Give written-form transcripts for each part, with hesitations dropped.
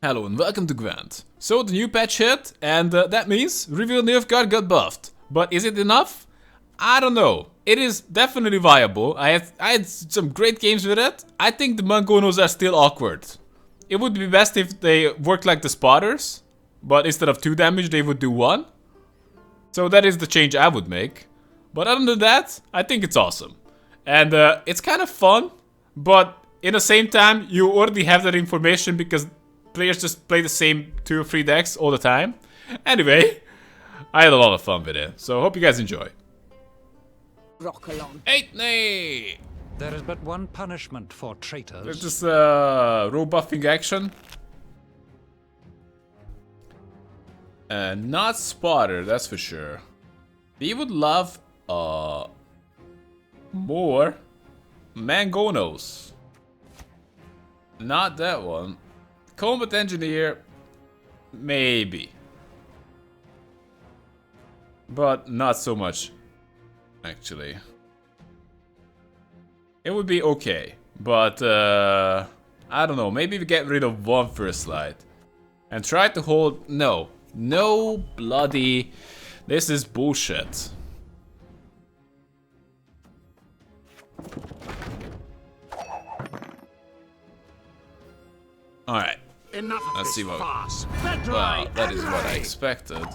Hello and welcome to Gwent. So the new patch hit, and that means Reveal Nilfgaard got buffed. But is it enough? I don't know. It is definitely viable. I had some great games with it. I think the Mangonos are still awkward. It would be best if they worked like the spotters, but instead of 2 damage they would do 1. So that is the change I would make. But other than that, I think it's awesome. And it's kind of fun, but in the same time you already have that information because players just play the same 2 or 3 decks all the time. Anyway, I had a lot of fun with it, so hope you guys enjoy. Rock along. Ehmyr! There is but one punishment for traitors. There's this row buffing action. Not spotter, that's for sure. We would love more Mangonos. Not that one. Combat engineer, maybe. But not so much, actually. It would be okay, but I don't know, maybe we get rid of 1 first light. And try to hold, no bloody, this is bullshit. Alright, let's see what, well, that is what I expected.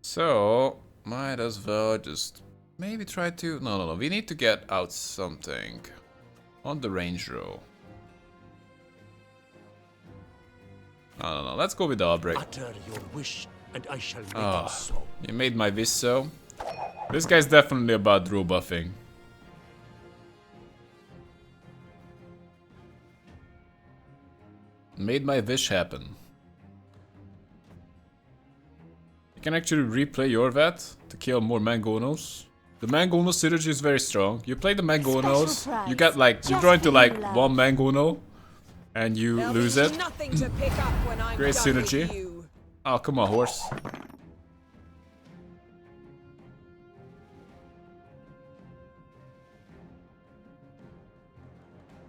So, might as well just maybe try to... No, we need to get out something on the range row. No, let's go with the outbreak. Utter your wish, and I shall make it so. You made my wish so. This guy's definitely about row buffing. Made my wish happen. You can actually replay your vet to kill more Mangonos. The Mangono synergy is very strong. You play the Mangonos, you get like, you draw into like 1 Mangono and you lose it. Great synergy. Oh, come on, horse.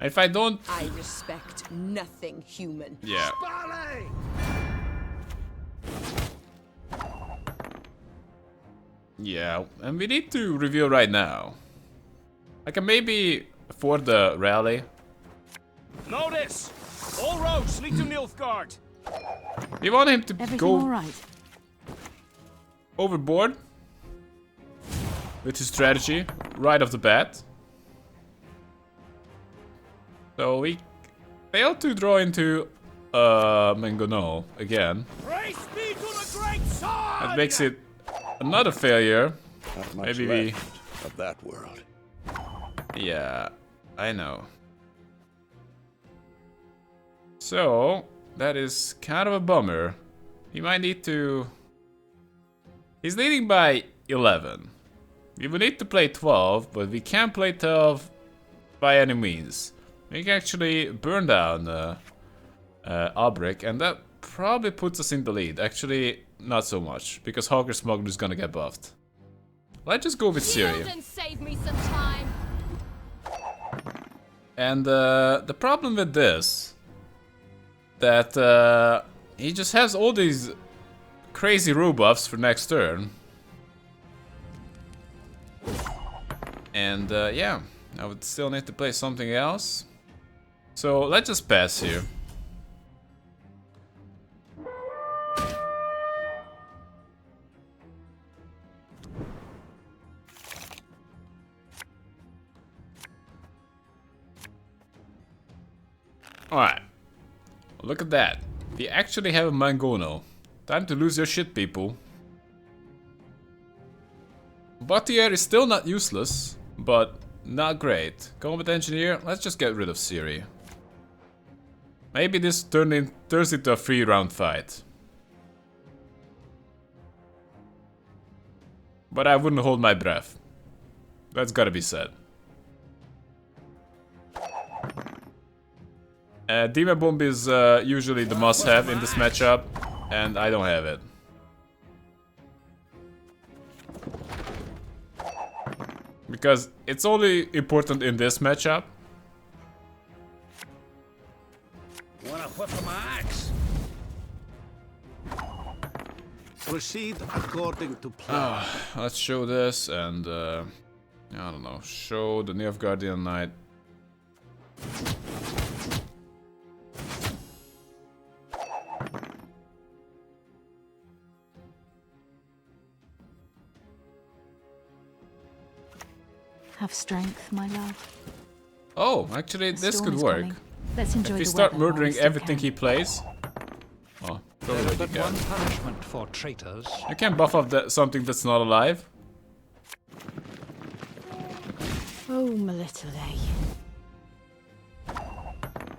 If I don't... I respect nothing human. Yeah. Yeah, and we need to reveal right now. I can maybe afford the rally. Notice! All roads lead to Nilfgaard. We want him to go right? overboard with his strategy right off the bat. So we failed to draw into Mangono again. Praise be to the great sword! That makes it another failure. Not much Maybe we... left of that world. Yeah, I know. So, that is kind of a bummer. He might need to... He's leading by 11. We will need to play 12, but we can't play 12 by any means. We can actually burn down Albrick, and that probably puts us in the lead. Actually, not so much, because Hawker Smuggler is gonna get buffed. Let's just go with Siri. Save me some time. And the problem with this, that he just has all these crazy row buffs for next turn. And yeah, I would still need to play something else. So let's just pass here. Alright. Look at that. We actually have a Mangono. Time to lose your shit, people. Bottier is still not useless, but not great. Combat Engineer, let's just get rid of Siri. Maybe this turns into a 3-round fight. But I wouldn't hold my breath. That's gotta be said. Demon Bomb is usually the must-have in this matchup, and I don't have it. Because it's only important in this matchup. Want a whiff of my axe? Proceed according to plan. Let's show this and I don't know. Show the Nilfgaardian Knight. Have strength, my love. Oh, actually, The this storm could is work. coming. Let's enjoy If we the start weather while we murdering still everything can. he plays. Oh, There probably is you but one can. punishment for traitors. You can buff up something that's not alive. Oh, my little lay.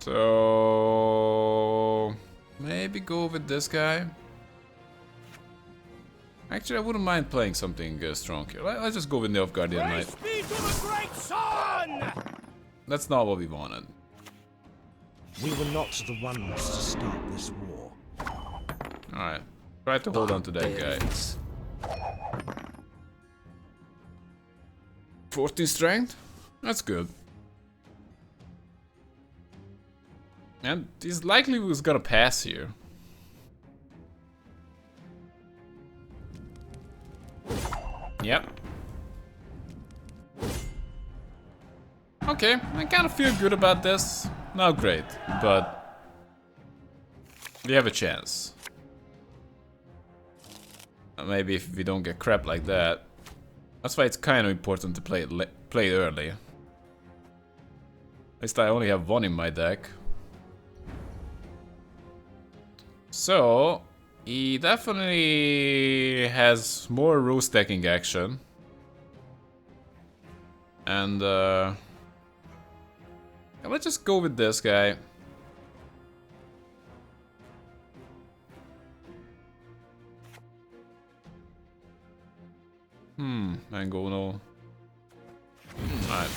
So maybe go with this guy. Actually, I wouldn't mind playing something strong here. Let's just go with Nilfgaardian Knight. Praise be to the great sun! That's not what we wanted. We were not the ones to start this war. Alright. Try to hold on to that guy. 14 strength? That's good. And he's likely was gonna pass here. Yep. Okay, I kind of feel good about this. Not great, but we have a chance. Maybe if we don't get crap like that. That's why it's kind of important to play it early. At least I only have one in my deck. So he definitely has more row stacking action. And let's just go with this guy. Mango, no. Alright.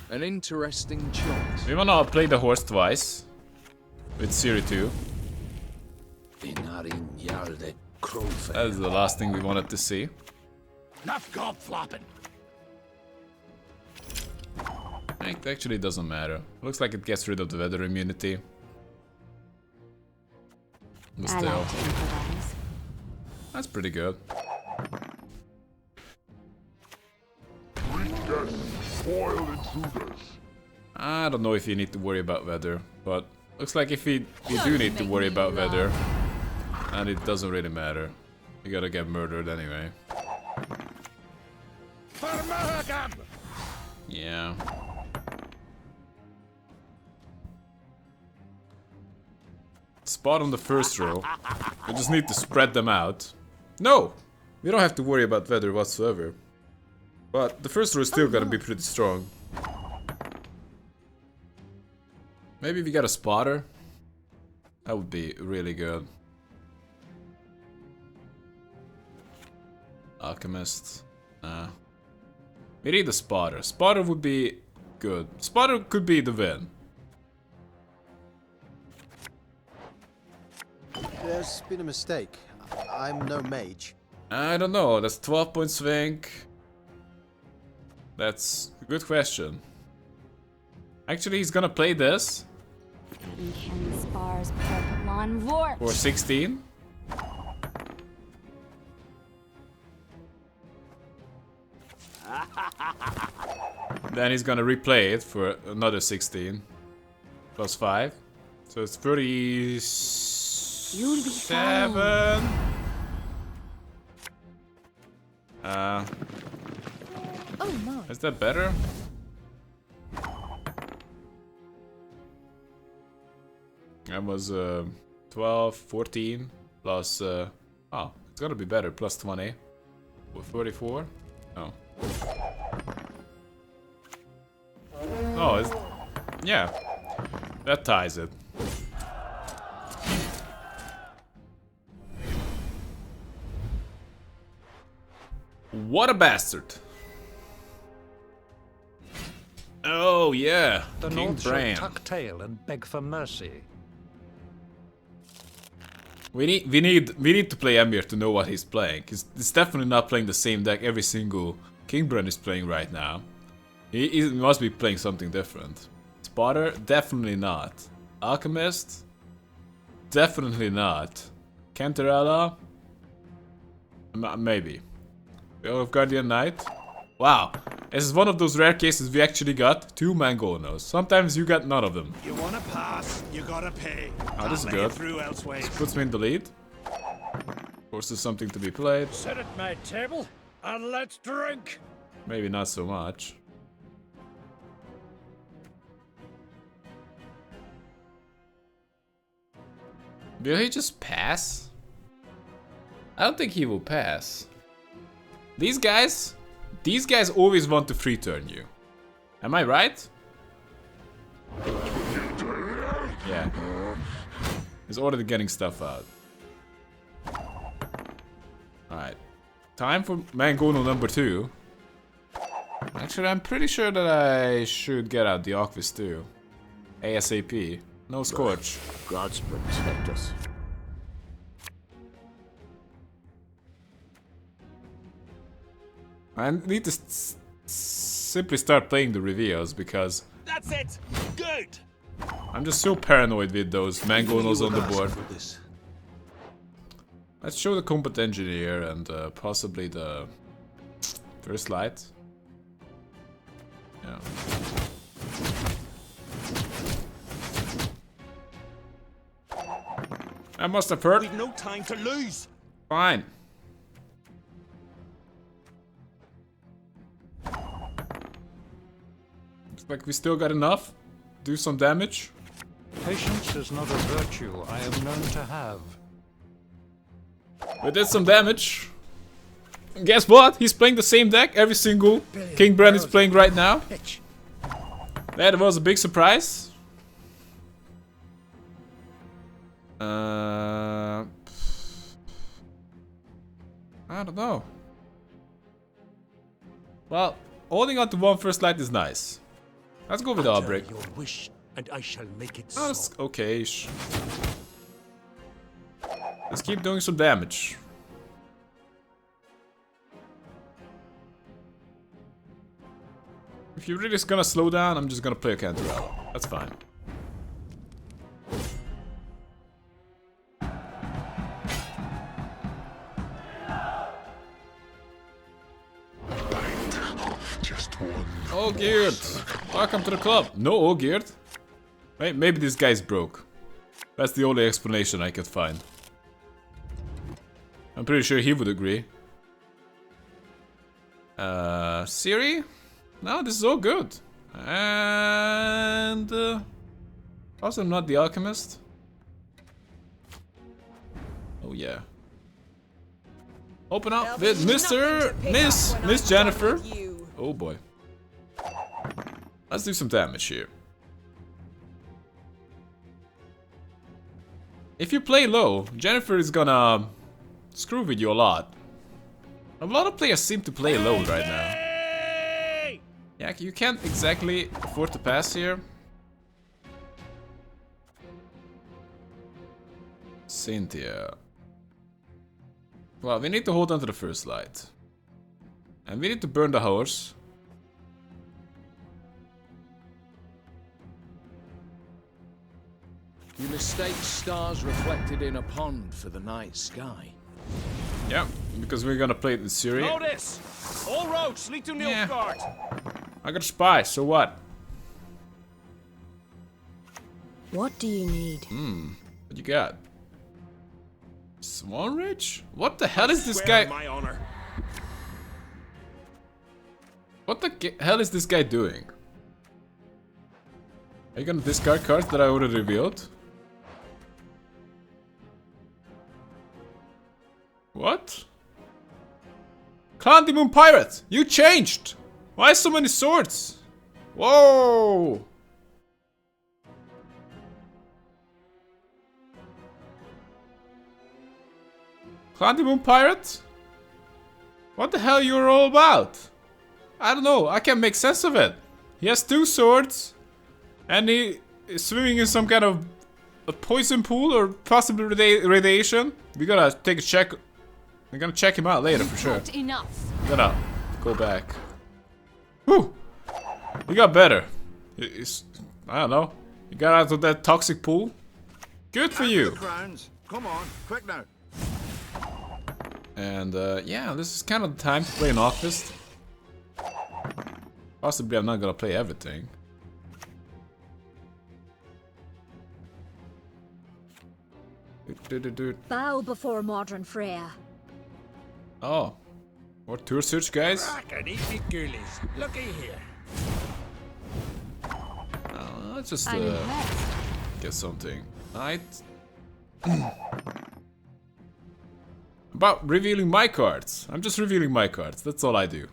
An interesting choice. We wanna play the horse twice. With Siri 2. That is the last thing we wanted to see. Enough gob flopping. It actually doesn't matter. Looks like it gets rid of the weather immunity. But I still, like to improvise. that's pretty good. I don't know if you need to worry about weather, but looks like if you do need to worry about weather, and it doesn't really matter. You gotta get murdered anyway. Yeah. Spot on the first row. We just need to spread them out. No! We don't have to worry about weather whatsoever. But the first row is still gonna be pretty strong. Maybe we got a spotter? That would be really good. Alchemist. Nah. We need a spotter. Spotter would be good. Spotter could be the win. There's been a mistake. I'm no mage. I don't know. That's 12-point swing. That's a good question. Actually, he's gonna play this for 16. Then he's gonna replay it for another 16. Plus 5. So it's 37. You'll be fine. Oh my. Is that better? That was 12, 14 plus oh, it's gonna be better, plus 20. 34? Oh. Oh, it's, yeah. That ties it. What a bastard! Oh yeah, The King North shall Bran. tuck tail and beg for mercy. We need to play Ehmyr to know what he's playing. He's definitely not playing the same deck every single King Bran is playing right now. He must be playing something different. Spotter? Definitely not. Alchemist? definitely not. Cantarella? Maybe. Veil of Guardian Knight? Wow. This is one of those rare cases we actually got 2 Mangonos. Sometimes you got none of them. You wanna pass, you gotta pay. Oh, this is I'll let you good. through elsewhere. This puts me in the lead. Of course, there's something to be played. Sit at my table and let's drink. Maybe not so much. Will he just pass? I don't think he will pass. These guys always want to free turn you. Am I right? Yeah. He's already getting stuff out. Alright. Time for Mangono number 2. Actually, I'm pretty sure that I should get out the Aquis too. ASAP. No Scorch. Gods protect us. I need to simply start playing the reveals because That's it. Good. I'm just so paranoid with those Mangonos on the board. Let's show the Combat Engineer and possibly the First Light. Yeah. I must have heard. We've no time to lose. Fine. Looks like we still got enough. Do some damage. Patience is not a virtue I am known to have. We did some damage. And guess what? He's playing the same deck every single King Brand is playing right now. That was a big surprise. I don't know. Well, holding on to 1 First Light is nice. Let's go with Outbreak. Your wish, and I shall make it Oh, so. it's okay. Let's keep doing some damage. If you're really just gonna slow down, I'm just gonna play a Cantarella. That's fine. Oh, Geared! Welcome to the club. No, oh, Geared. Wait, maybe this guy's broke. That's the only explanation I could find. I'm pretty sure he would agree. Siri? No, this is all good. And... also, I'm not the Alchemist. Oh, yeah. Open up with Miss Jennifer. Oh, boy. Let's do some damage here. If you play low, Jennifer is gonna screw with you a lot. A lot of players seem to play low right now. Yeah, you can't exactly afford to pass here. Cynthia. Well, we need to hold on to the First Light. And we need to burn the horse. You mistake stars reflected in a pond for the night sky. Yeah, because we're gonna play it with Siri. Notice! All roads lead to Yeah. Nilfgaard. I got a spy, so what? What do you need? What you got? Swan Ridge? What the hell is this Swear guy? on my honor. What the hell is this guy doing? Are you gonna discard cards that I already revealed? What? Clan Demon Pirate! You changed! Why so many swords? Whoa! Clan Demon Pirate? What the hell you're all about? I don't know, I can't make sense of it. He has 2 swords, and he is swimming in some kind of a poison pool or possibly radiation. We gotta take a check. We're gonna check him out later for sure. Not enough. Gotta go back. Whew! He got better. I don't know. He got out of that toxic pool. Good for you. Crowns. Come on, quick now. And yeah, this is kind of the time to play an Office. Possibly I'm not gonna play everything. Bow before modern Freya. Oh, more tour search, guys. Crack and eat me ghoulies. Looky here. Let's just I'm impressed. get something. Right. About revealing my cards. I'm just revealing my cards. That's all I do.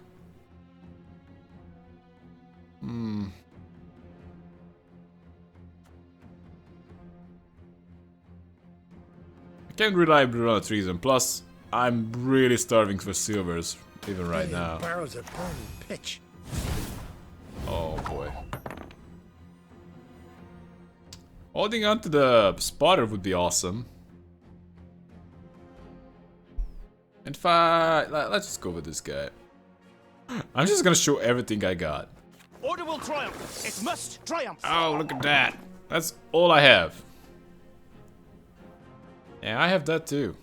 I can't reliably run a treason. Plus, I'm really starving for silvers, even right now. Barrels of burning pitch. Oh boy. Holding on to the spotter would be awesome. In fact, let's just go with this guy. I'm just gonna show everything I got. Order will triumph. It must triumph. Oh, look at that. That's all I have. Yeah, I have that too.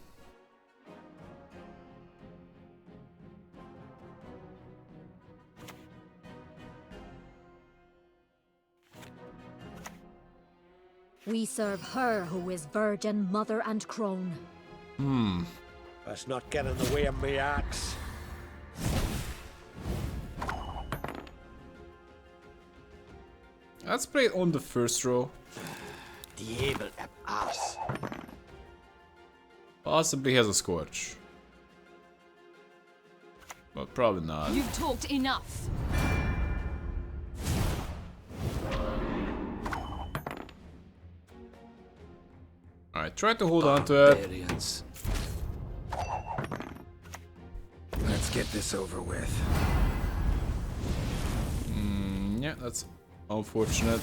We serve her who is virgin, mother, and crone. Let's not get in the way of me axe. Let's play it on the first row. The able ass. Possibly has a Scorch. But probably not. You've talked enough. Alright, try to hold on to it. Barbarians. Let's get this over with. Yeah, that's unfortunate.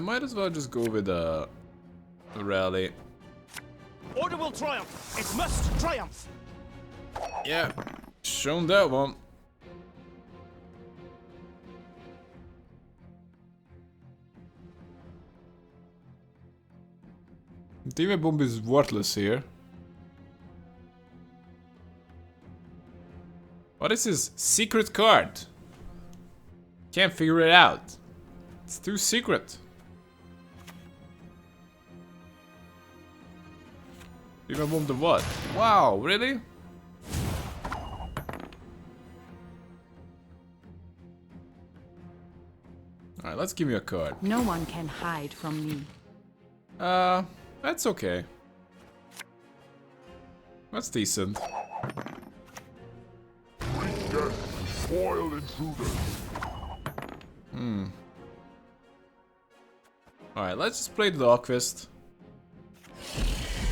Might as well just go with a rally. Order will triumph. It must triumph. Yeah, shown that one. Demon Bomb is worthless here. What is his secret card? Can't figure it out. It's too secret. Demon Bomb the what? Wow, really? Alright, let's give me a card. No one can hide from me. That's okay. That's decent. Alright, let's just play the Dogfist.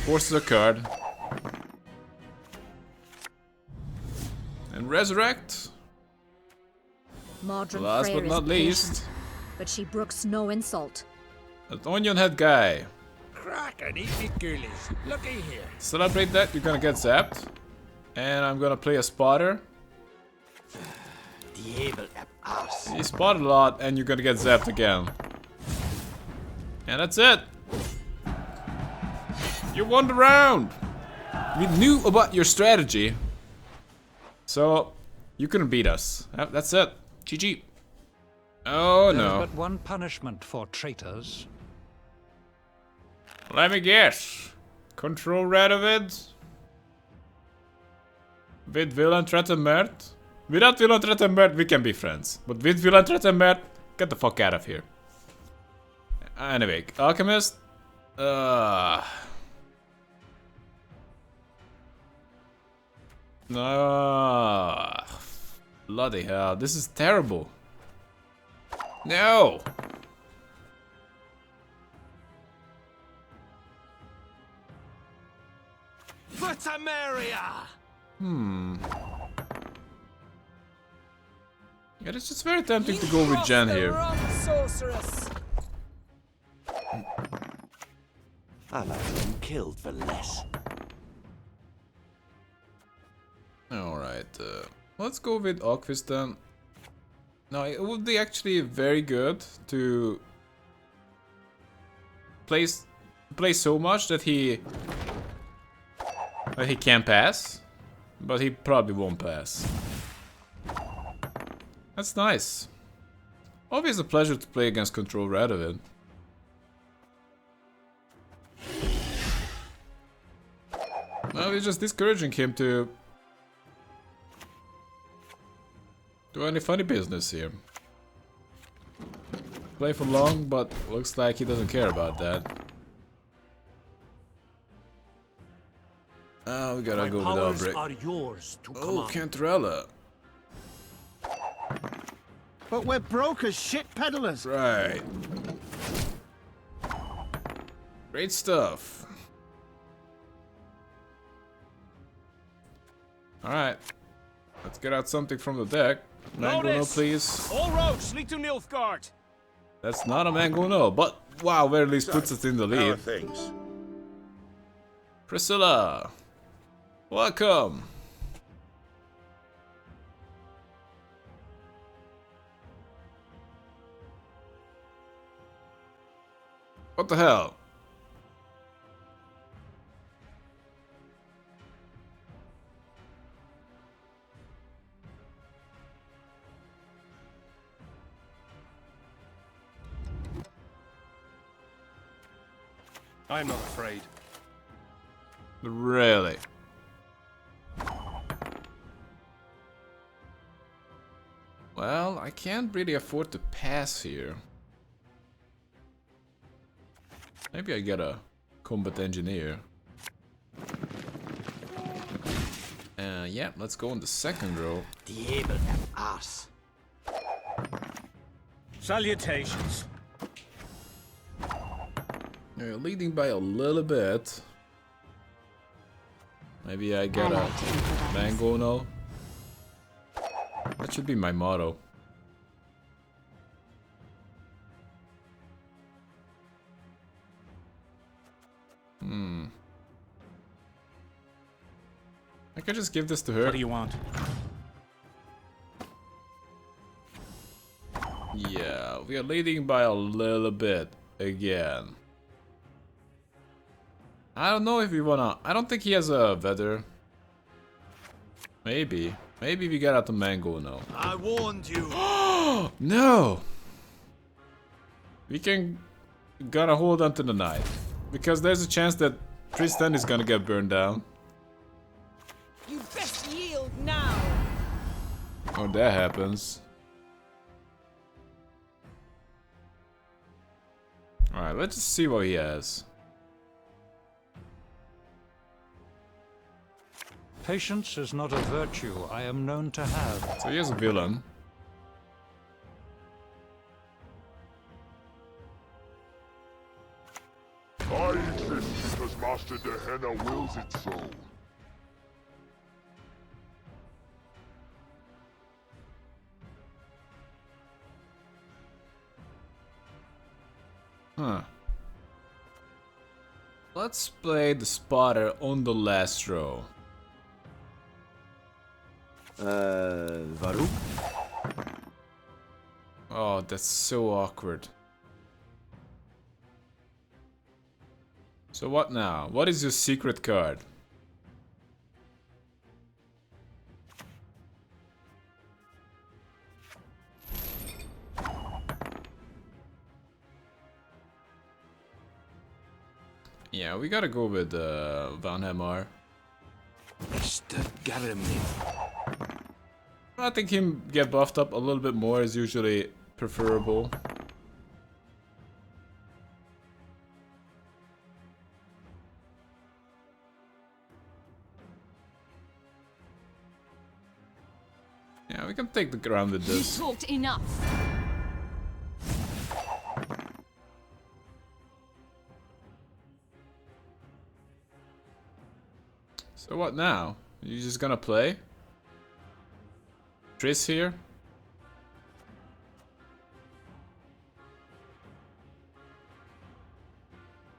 Forces a card. And resurrect. Modern Last Freya but is not patient, least, but she brooks no insult. an onion head guy. Crack and eat me ghoulies. Looky here. Celebrate that, you're gonna get zapped. And I'm gonna play a spotter. The able ass. You spot a lot and you're gonna get zapped again. And that's it. You won the round. We knew about your strategy. So, you couldn't beat us. That's it. GG. Oh There's no. but one punishment for traitors. Let me guess. Control Radovid? With Villain Trettenmert? Without Villain Trettenmert, we can be friends. But with Villain Trettenmert, get the fuck out of here. Anyway, Alchemist. Bloody hell, this is terrible. No! Futamaria! Yeah, it's just very tempting to go with Jen here. I'll have them killed for less. Alright, let's go with Ogfist then. No, it would be actually very good to play so much that he can pass, but he probably won't pass. That's nice. Always a pleasure to play against Control Radovid. Well, we're just discouraging him to do any funny business here. Play for long, but looks like he doesn't care about that. Oh, we gotta go with our brick. Oh, Cantarella. But we're broke as shit peddlers. Right. Great stuff. Alright. Let's get out something from the deck. Mango no, please. All roads lead to Nilfgaard. That's not a Mango no, but wow, where at least puts us in the lead. Priscilla. Welcome. What the hell? I'm not afraid. Really? Well, I can't really afford to pass here. Maybe I get a combat engineer. Yeah, let's go on the second row. Diabel ass. Salutations. You're leading by a little bit. Maybe I get a Mango no. That should be my motto. I could just give this to her. What do you want? Yeah, we are leading by a little bit again. I don't know if we wanna... I don't think he has a Vetter. Maybe. Maybe we get out the Mango now. I warned you. No! We can... Gonna hold on to the knight. Because there's a chance that Tristan is gonna get burned down. You best yield now. Oh, that happens. Alright, let's just see what he has. Patience is not a virtue I am known to have. So he has a villain. I exist because Master Gehenna wills it so. Huh. Let's play the spotter on the last row. Varuk? Oh, that's so awkward. So what now? What is your secret card? Yeah, we gotta go with Van Ehmyr. Mr. Garamir. I think him get buffed up a little bit more is usually preferable. Yeah, we can take the ground with this. You talked enough. So what now? You just gonna play? Triss here?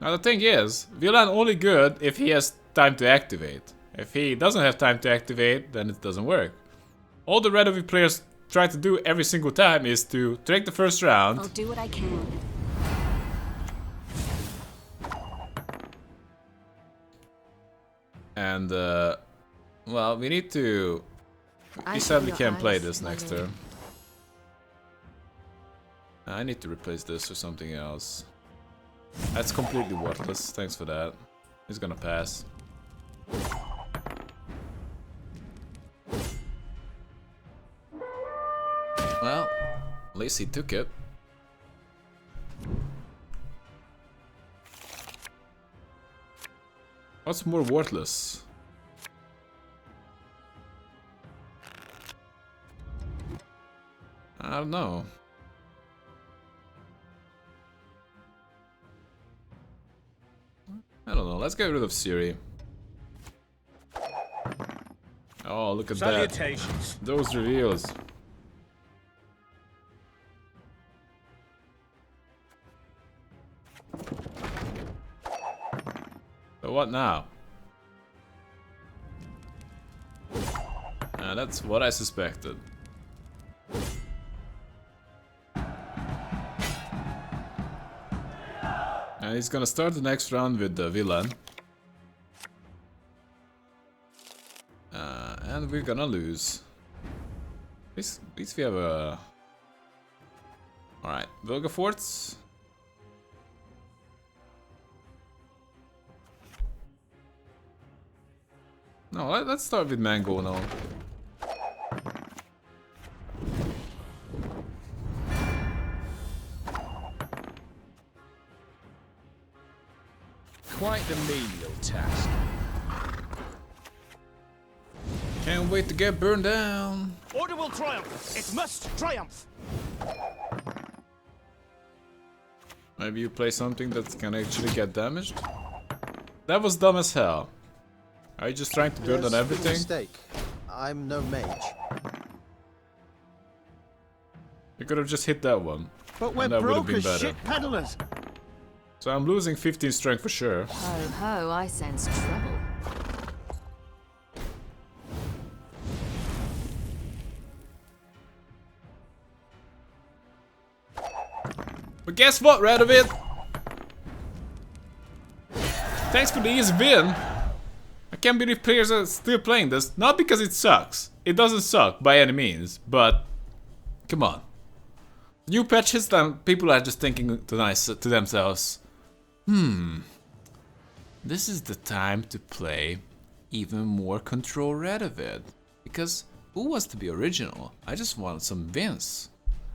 Now the thing is, Villan only good if he has time to activate. If he doesn't have time to activate, then it doesn't work. All the Radovid players try to do every single time is to take the first round. I'll do what I can. And, well, we need to... We sadly can't play this next turn. I need to replace this with something else. That's completely worthless, thanks for that. He's gonna pass. Well, at least he took it. What's more worthless? I don't know. I don't know. Let's get rid of Siri. Oh, look at that. Salutations. Those reveals. So what now? That's what I suspected. And he's gonna start the next round with the villain. And we're gonna lose. At least we have a... Alright, Vilgefortz. No, let's start with Mango now. Quite the menial task. Can't wait to get burned down. Order will triumph. It must triumph. Maybe you play something that can actually get damaged? That was dumb as hell. Are you just trying to burn on everything? Mistake. I'm no mage. You could have just hit that one. But we're and that would have broke been as better. shit peddlers. So I'm losing 15 strength for sure. Ho ho, I sense trouble. But guess what, Radovid? Thanks for the easy win. I can't believe players are still playing this. Not because it sucks. It doesn't suck by any means, but come on. New patches, then people are just thinking to themselves, this is the time to play even more Control Radovid. Because who wants to be original? I just want some wins.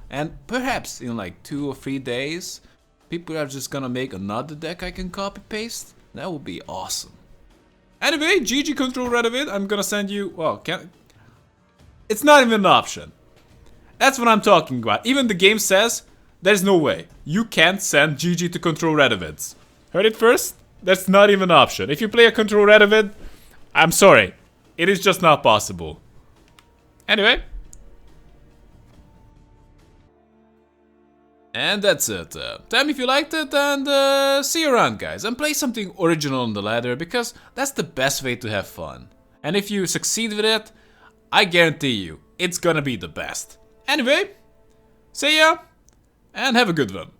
And perhaps in like 2 or 3 days, people are just gonna make another deck I can copy paste. That would be awesome. Anyway, GG Control Radovid. I'm gonna send you. Well, it's not even an option. That's what I'm talking about. Even the game says there's no way you can't send GG to Control Radovids. Heard it first? That's not even an option. If you play a Control Radovid, I'm sorry, it is just not possible. Anyway. And that's it. Tell me if you liked it, and see you around, guys. And play something original on the ladder, because that's the best way to have fun. And if you succeed with it, I guarantee you, it's gonna be the best. Anyway, see ya, and have a good one.